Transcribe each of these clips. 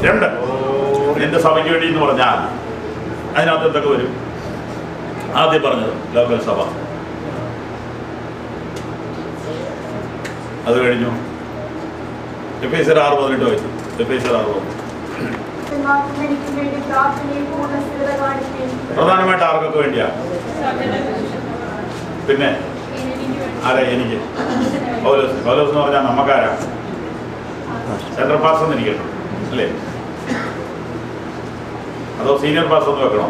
2 നിന്റെ സഭയ്ക്ക് വേണ്ടി എന്ന് പറഞ്ഞാൽ അതിനകത്ത് എന്തൊക്കെ വരും? ആദ്യം പറഞ്ഞത് ലോക്കൽ സഭ, അത് കഴിഞ്ഞു എഫേസ്യർ 6:18 വായിച്ചു. എഫേസ്യർ 6:18 പ്രധാനമായിട്ട് ആർക്കൊക്കെ വേണ്ടിയാ? പിന്നെ ആരാ? എനിക്ക്. പൗലോസ് എന്ന് പറഞ്ഞാൽ നമുക്കാരാ? സെൻട്രൽ പാസ് എന്ന് ഇരിക്കട്ടോ അല്ലേ? അതോ സീനിയർ പാസ് ഒന്ന് വെക്കണോ?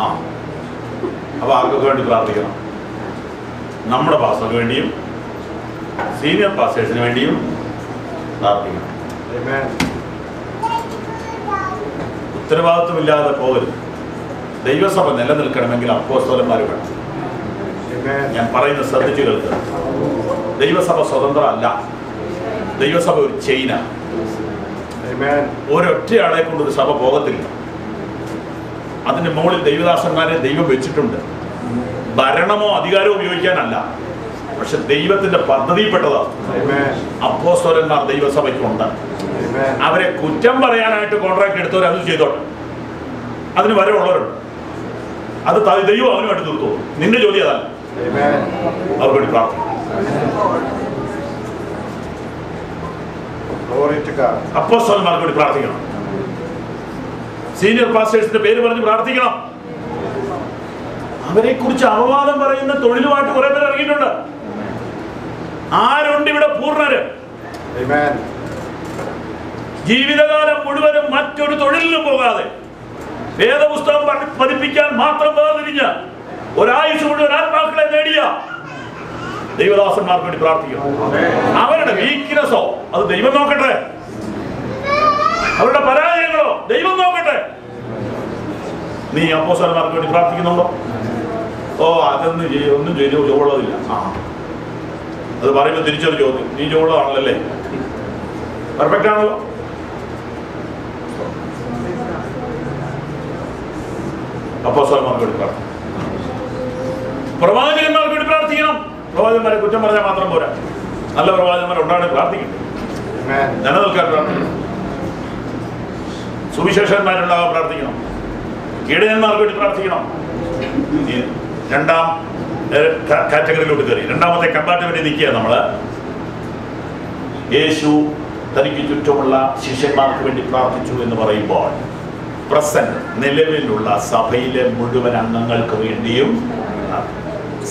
ആ, അപ്പൊ ആർക്കൊക്കെ വേണ്ടി പ്രാർത്ഥിക്കണം? നമ്മുടെ പാസ്സർക്ക് വേണ്ടിയും സീനിയർ പാസ്റ്റേഴ്സിന് വേണ്ടിയും പ്രാർത്ഥിക്കണം. ഉത്തരവാദിത്വമില്ലാതെ പോകരുത്. ദൈവസഭ നിലനിൽക്കണമെങ്കിൽ അപ്പോസ്തലന്മാർ വേണം. ഞാൻ പറയുന്നത് ശ്രദ്ധിച്ചു കേൾക്കുക. ദൈവസഭ സ്വതന്ത്രമല്ല. ദൈവസഭ ഒരു ചെയിനാണ്. ഒരൊറ്റയാളെ കൊണ്ടൊരു സഭ പോകത്തില്ല. അതിന്റെ മുകളിൽ ദൈവദാസന്മാരെ ദൈവം വെച്ചിട്ടുണ്ട്. ഭരണമോ അധികാരമോ ഉപയോഗിക്കാനല്ല, പക്ഷെ ദൈവത്തിന്റെ പദ്ധതിയിൽപ്പെട്ടതാണ്. അപ്പോസ്തലന്മാർ ദൈവസഭയ്ക്കുണ്ട്. അവരെ കുറ്റം പറയാനായിട്ട് കോൺട്രാക്ട് എടുത്തവർ അത് ചെയ്തോട്ടെ, അതിന് വരവുള്ളവരുണ്ട്. അത് ദൈവം അവനുമായിട്ട് തീർത്തോളൂ. നിന്റെ ജോലി അതല്ല. അവർക്ക് വേണ്ടി പ്രാർത്ഥിക്കും. അപ്പോസ്തലന്മാർക്ക് വേണ്ടി പ്രാർത്ഥിക്കണം. സീനിയർ പാസ്റ്റേഴ്സിന്റെ പേര് പറഞ്ഞ് പ്രാർത്ഥിക്കണം. അവരെ കുറിച്ച് അപവാദം പറയുന്ന തൊഴിലുമായിട്ട് കുറെ പേര് ഇറങ്ങിയിട്ടുണ്ട്. ആരുണ്ട് ഇവിടെ പൂർണ്ണര്? ജീവിതകാലം മുഴുവനും മറ്റൊരു തൊഴിലിനും പോകാതെ വേദപുസ്തകം പഠിപ്പിക്കാൻ മാത്രം വേർതിരിഞ്ഞ ഒരായുസ് മുഴുവൻ ആത്മാക്കളെ നേടിയ ദൈവദാസന്മാർക്ക് വേണ്ടി പ്രാർത്ഥിക്കണം. അവരുടെ വീക്ക്നെസ്സോ അത് ദൈവം നോക്കട്ടെ, അവരുടെ പരാജയങ്ങളോ ദൈവം നോക്കട്ടെ. നീ അപ്പോസ്തലന്മാർക്ക് വേണ്ടി പ്രാർത്ഥിക്കുന്നുണ്ടോ? ഓ, അതൊന്നും ഒന്നും ചെയ്തു ചോളതില്ല. ആ, അത് പറയുമ്പോൾ തിരിച്ചൊരു ചോദ്യം, നീ ചോളാണല്ലേ? പെർഫെക്റ്റ് ആണല്ലോ. അപ്പോസ്തലന്മാർക്ക് വേണ്ടി പ്രാർത്ഥിക്കണം. പ്രവാചകന്മാർക്ക് വേണ്ടി പ്രാർത്ഥിക്കണം. പ്രവാചകന്മാരെ കുറ്റം പറഞ്ഞാൽ മാത്രം പോരാ, നല്ല പ്രവാചകന്മാർ ഉണ്ടാകണേ പ്രാർത്ഥിക്കും, നിലനിൽക്കാൻ പ്രാർത്ഥിക്കണം. സുവിശേഷന്മാരുണ്ടാകാൻ പ്രാർത്ഥിക്കണം. ഇടയന്മാർക്ക് വേണ്ടി പ്രാർത്ഥിക്കണം. രണ്ടാം കാറ്റഗറിയിലോട്ട് കയറി രണ്ടാമത്തെ കമ്പാർട്ട്മെന്റ് നിൽക്കുക നമ്മള്. യേശു തനിക്ക് ചുറ്റുമുള്ള ശിഷ്യന്മാർക്ക് വേണ്ടി പ്രാർത്ഥിച്ചു എന്ന് പറയുമ്പോൾ പ്രസന്റ് നിലവിലുള്ള സഭയിലെ മുഴുവൻ അംഗങ്ങൾക്ക് വേണ്ടിയും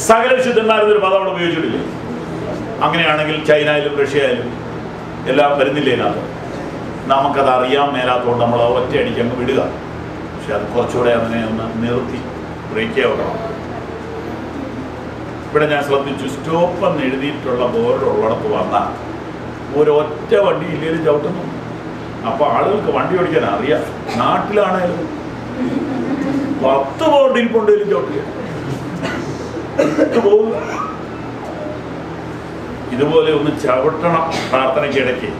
സകല വിശുദ്ധന്മാരെന്നൊരു പദം അവിടെ ഉപയോഗിച്ചിട്ടില്ലേ? അങ്ങനെയാണെങ്കിൽ ചൈനയിലും റഷ്യയിലും എല്ലാം വരുന്നില്ലേ? ഇതിനകത്ത് നമുക്കത് അറിയാൻ മേലാത്തതുകൊണ്ട് നമ്മൾ ഒറ്റയടിക്ക് അങ്ങ് വിടുക. പക്ഷെ അത് കുറച്ചുകൂടെ അതിനെ ഒന്ന് നിർത്തി ബ്രേക്ക് ആവണം. ഇവിടെ ഞാൻ ശ്രദ്ധിച്ചു, സ്റ്റോപ്പ് എന്ന് എഴുതിയിട്ടുള്ള ബോർഡ് ഉള്ളിടത്ത് വന്നാൽ ഒരൊറ്റ വണ്ടി ഇല്ലേലും ചവിട്ടുന്നു. അപ്പൊ ആളുകൾക്ക് വണ്ടി ഓടിക്കാൻ അറിയാം. നാട്ടിലാണേലും 10 ബോർഡ് ഇരിപ്പുണ്ടെങ്കിലും ചവിട്ടുക. ഇതുപോലെ ഒന്ന് ചവിട്ടണം പ്രാർത്ഥനയ്ക്ക് ഇടയ്ക്ക്.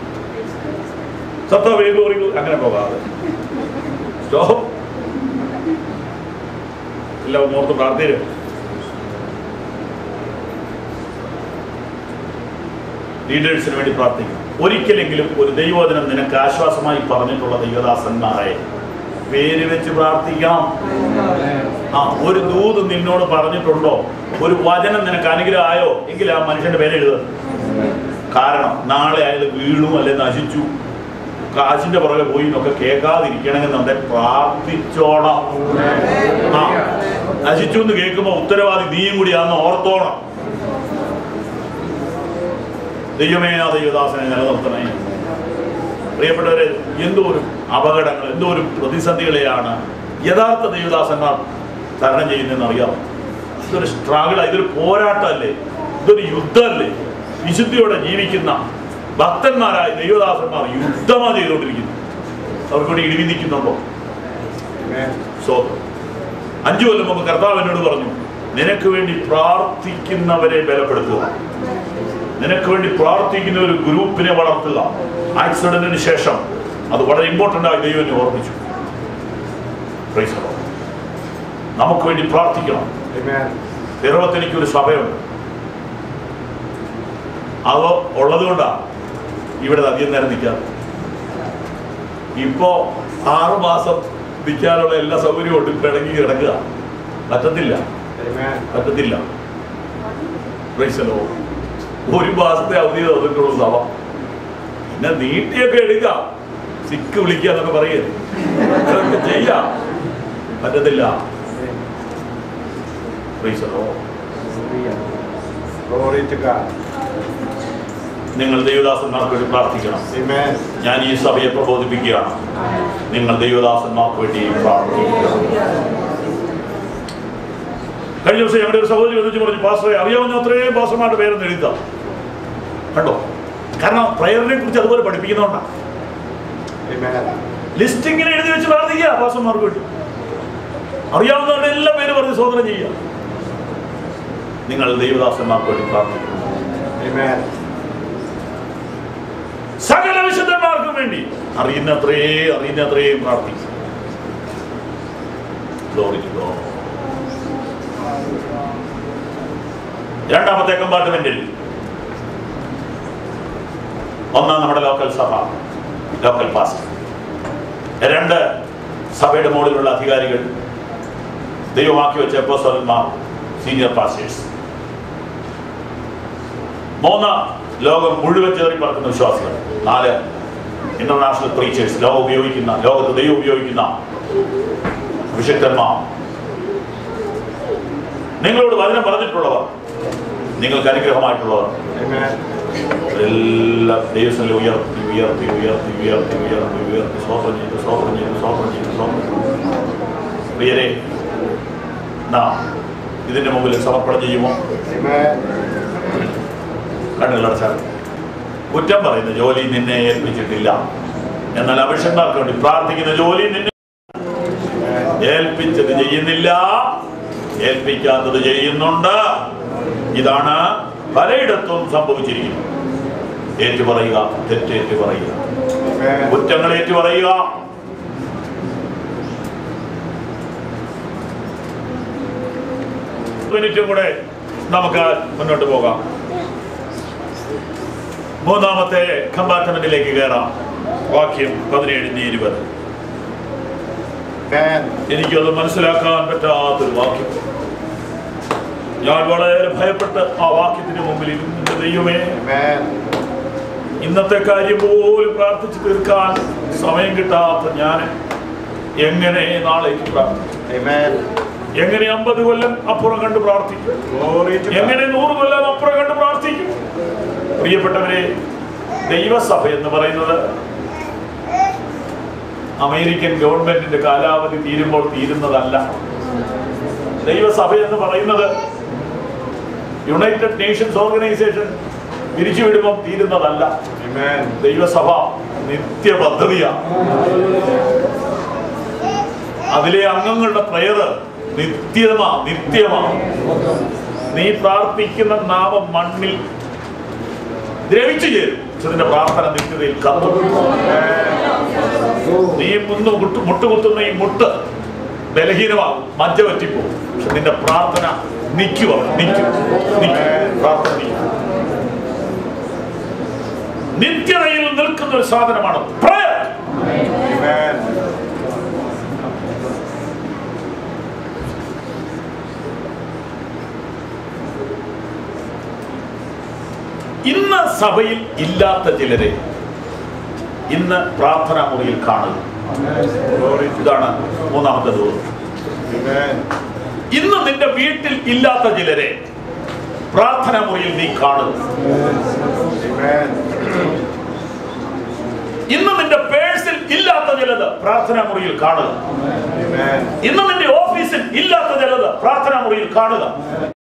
സത്വവേഗോറികൾ അങ്ങനെ പോകാതെ സ്റ്റോപ്പ്. എല്ലാം ഓർത്ത് പ്രാർത്ഥിക്കും. ലീഡേഴ്സിന് വേണ്ടി പ്രാർത്ഥിക്കും. ഒരിക്കലെങ്കിലും ഒരു ദൈവവചനം നിനക്ക് ആശ്വാസമായി പറഞ്ഞിട്ടുള്ള ദൈവദാസന്മാരെ പേര് വെച്ച് പ്രാർത്ഥിക്കണം. ആ, ഒരു ദൂത് നിന്നോട് പറഞ്ഞിട്ടുണ്ടോ? ഒരു വചനം നിനക്ക് അനുഗ്രഹമായോ എങ്കിൽ ആ മനുഷ്യന്റെ പേര് എഴുതുക. കാരണം നാളെ അയാൾ വീണു അല്ലെ നശിച്ചു, കാശിന്റെ പുറകെ പോയി എന്നൊക്കെ കേൾക്കാതിരിക്കണമെന്നുണ്ടെ പ്രാർത്ഥിച്ചോണം. ആ, നശിച്ചു എന്ന് കേൾക്കുമ്പോ ഉത്തരവാദി നീയും കൂടിയാന്ന് ഓർത്തോണം. ദൈവമേ, ആ ദൈവദാസനെ നിലനിർത്തണേ. പ്രിയപ്പെട്ടവരെ, എന്തോരും അപകടങ്ങൾ, എന്തോരും പ്രതിസന്ധികളെയാണ് യഥാർത്ഥ ദൈവദാസന്മാർ തരണം ചെയ്യുന്നതെന്ന് അറിയാമോ? ഇതൊരു സ്ട്രഗിളാണ്, ഇതൊരു പോരാട്ടമല്ലേ, ഇതൊരു യുദ്ധമല്ലേ. വിശുദ്ധിയോടെ ജീവിക്കുന്ന ഭക്തന്മാരായ ദൈവദാസന്മാർ യുദ്ധമാണ് ചെയ്തുകൊണ്ടിരിക്കുന്നു. അവർക്കൂടി ഇടിവി നിൽക്കുന്നുണ്ടോ? സ്വന്തം 5 കൊല്ലം മുമ്പ് കർത്താവ് എന്നോട് പറഞ്ഞു, നിനക്ക് വേണ്ടി പ്രാർത്ഥിക്കുന്നവരെ ബലപ്പെടുത്തുക, നിനക്ക് വേണ്ടി പ്രാർത്ഥിക്കുന്ന ഒരു ഗ്രൂപ്പിനെ വളർത്തുക. ആക്സിഡന്റിന് ശേഷം അത് വളരെ ഇമ്പോർട്ടൻ്റ് ആയി ദൈവം എന്നെ ഓർമ്മിച്ചു. നമുക്ക് വേണ്ടി പ്രാർത്ഥിക്കണം. കേരളത്തിൽ എനിക്കൊരു സഭയുണ്ട്. അത് ഉള്ളത് കൊണ്ടാണ് ഇവിടെ അധികം നേരം നിൽക്കാറ്. ഇപ്പോ 6 മാസം നിൽക്കാനുള്ള എല്ലാ സൗകര്യവും ഉണ്ട്. പിണങ്ങി കിടക്കുക പറ്റത്തില്ല. ഒരു മാസത്തെ അവധി തന്നിട്ടുള്ളൂ സഭ. പിന്നെ നീട്ടിയൊക്കെ എടുക്കാം, സിക്ക് വിളിക്കുക എന്നൊക്കെ പറയുക, അതൊക്കെ ചെയ്യാം, പറ്റത്തില്ല. നിങ്ങൾ ദൈവദാസന്മാർക്ക് വേണ്ടി പ്രാർത്ഥിക്കണം. ഞാൻ ഈ സഭയെ പ്രബോധിപ്പിക്കുകയാണ്. നിങ്ങൾ ദൈവദാസന്മാർക്ക് വേണ്ടി പ്രാർത്ഥിക്കണം. കഴിഞ്ഞ ദിവസം ഞങ്ങളുടെ ഒരു സഹോദരി ഒന്നിച്ച് പറഞ്ഞു, പാസ്റ്ററെ അറിയാവുന്ന അത്രയും പാസ്റ്റർമാരുടെ പേരൊന്നും എഴുതാം കണ്ടോ. കാരണം പ്രയറിനെ കുറിച്ച് അതുപോലെ പഠിപ്പിക്കുന്നതുകൊണ്ടാണ്. ലിസ്റ്റ് ഇങ്ങനെ എഴുതി വെച്ച് പ്രാർത്ഥിക്കുക. പാസ്റ്റർമാർക്ക് വേണ്ടി അറിയാവുന്നവരുടെ എല്ലാ പേര് പറഞ്ഞ് ശോധന ചെയ്യുക. നിങ്ങൾ ദൈവദാസന്മാർക്ക് വേണ്ടി പ്രാർത്ഥിക്കണം. സകല വിശുദ്ധന്മാർക്കും വേണ്ടി അറിയുന്നത്രയും പ്രാർത്ഥിക്കും. രണ്ടാമത്തെ കമ്പാർട്ട്മെന്റിൽ ഒന്നാം നമ്മുടെ ലോക്കൽ സഭ, ലോക്കൽ പാസ്റ്റർ. 2 സഭയുടെ മുകളിലുള്ള അധികാരികൾ, ദൈവമാക്കി വെച്ച അപ്പോസ്തലന്മാർ, സീനിയർ പാസ്റ്റേഴ്സ്. 3 ലോകം മുഴുവൻ ചേറി പറക്കുന്ന വിശ്വാസികൾ. 4 ഇന്റർനാഷണൽ പ്രീച്ചേഴ്സ്, ലോകത്ത് ദൈവം ഉപയോഗിക്കുന്ന വിശുദ്ധന്മാർ. നിങ്ങളോട് വചനം പറഞ്ഞിട്ടുള്ളവർ, നിങ്ങൾക്ക് അനുഗ്രഹമായിട്ടുള്ളവർ എല്ലാം ദൈവത്തിൽ ഉയർത്തി ഉയർത്തി ഉയർത്തി ഉയർത്തി ഉയർത്തി ഉയർത്തി സ്വപ്നം ചെയ്ത് സ്വപ്നം ചെയ്ത് സ്വപ്നം ചെയ്ത് സ്വപ്നം. പ്രിയരെ, നാം ഇതിന്റെ മുമ്പിൽ സമർപ്പണം ചെയ്യുമോ? കണ്ണുകളടച്ചാൽ. കുറ്റം പറയുന്ന ജോലി നിന്നെ ഏൽപ്പിച്ചിട്ടില്ല, എന്നാൽ അഭിഷേകന്മാർക്ക് വേണ്ടി പ്രാർത്ഥിക്കുന്ന ജോലി നിന്നെ ഏൽപ്പിച്ചത് ചെയ്യുന്നില്ല, ഏൽപ്പിക്കാത്തത് ചെയ്യുന്നുണ്ട്. ഇതാണ് പലയിടത്തും സംഭവിച്ചിരിക്കുന്നത്. ഏറ്റുപറയുക, തെറ്റേറ്റു പറയുക, കുറ്റങ്ങൾ ഏറ്റുപറയുക. മിനിറ്റും കൂടെ നമുക്ക് മുന്നോട്ട് പോകാം. 3ാമത്തെ കമ്പാർട്ട്മെന്റിലേക്ക് കയറാം. വാക്യം 17-20. എനിക്കത് മനസ്സിലാക്കാൻ പറ്റാത്തൊരു വാക്യം. ഞാൻ വളരെ ഭയപ്പെട്ട് ആ വാക്യത്തിന് മുമ്പിൽ ഇരുന്ന ദൈവമേ, ഇന്നത്തെ കാര്യം പോലും പ്രാർത്ഥിച്ചു തീർക്കാൻ സമയം കിട്ടാത്ത ഞാൻ എങ്ങനെ നാളേക്ക് പ്രാർത്ഥിക്കും? എങ്ങനെ 50 കൊല്ലം അപ്പുറം കണ്ട് പ്രാർത്ഥിക്കും? എങ്ങനെ 100 കൊല്ലം അപ്പുറം കണ്ട് പ്രാർത്ഥിക്കും? പ്രിയപ്പെട്ടവരെ, ദൈവസഭ എന്ന് പറയുന്നത് അമേരിക്കൻ ഗവൺമെന്റിന്റെ കാലാവധി തീരുമ്പോൾ തീരുന്നതല്ല. ദൈവസഭ എന്ന് പറയുന്നത് യുണൈറ്റഡ് നേഷൻസ് ഓർഗനൈസേഷൻ പിരിച്ചുവിടുമ്പോൾ തീരുന്നതല്ല. ദൈവസഭ നിത്യ പദ്ധതിയാണ്. അതിലെ അംഗങ്ങളുടെ പ്രയർ നിത്യമാണ്. നീ പ്രാർത്ഥിക്കുന്ന നാമം മണ്ണിൽ ദ്രവിച്ചു ചേരും. ഇതിന്റെ പ്രാർത്ഥന നിത്യതയിൽ കത്തും. നീ മുട്ടുകുത്തുന്ന ഈ മുട്ട് ബലഹീനമാകും, മജ്ജ പറ്റിപ്പോകും. പക്ഷെ നിന്റെ പ്രാർത്ഥന നിൽക്കും. പ്രാർത്ഥന നിത്യതയിൽ നിൽക്കുന്ന ഒരു സാധനമാണ് പ്രയർ. ഇന്ന് സഭയിൽ ഇല്ലാത്ത ചിലരെ ഇന്ന് പ്രാർത്ഥനാ മുറിയിൽ കാണുക. ഇതാണ് 3ാമത്തെ ദൂത്. ഇന്ന് നിന്റെ വീട്ടിൽ ഇല്ലാത്ത ചിലരെ പ്രാർത്ഥനാ മുറിയിൽ നീ കാണുക. ഇന്ന് നിന്റെ പേഴ്സിൽ ഇല്ലാത്ത ചിലത് പ്രാർത്ഥനാ മുറിയിൽ കാണുക. ഇന്ന് നിന്റെ ഓഫീസിൽ ഇല്ലാത്ത ചിലത് പ്രാർത്ഥനാ മുറിയിൽ കാണുക.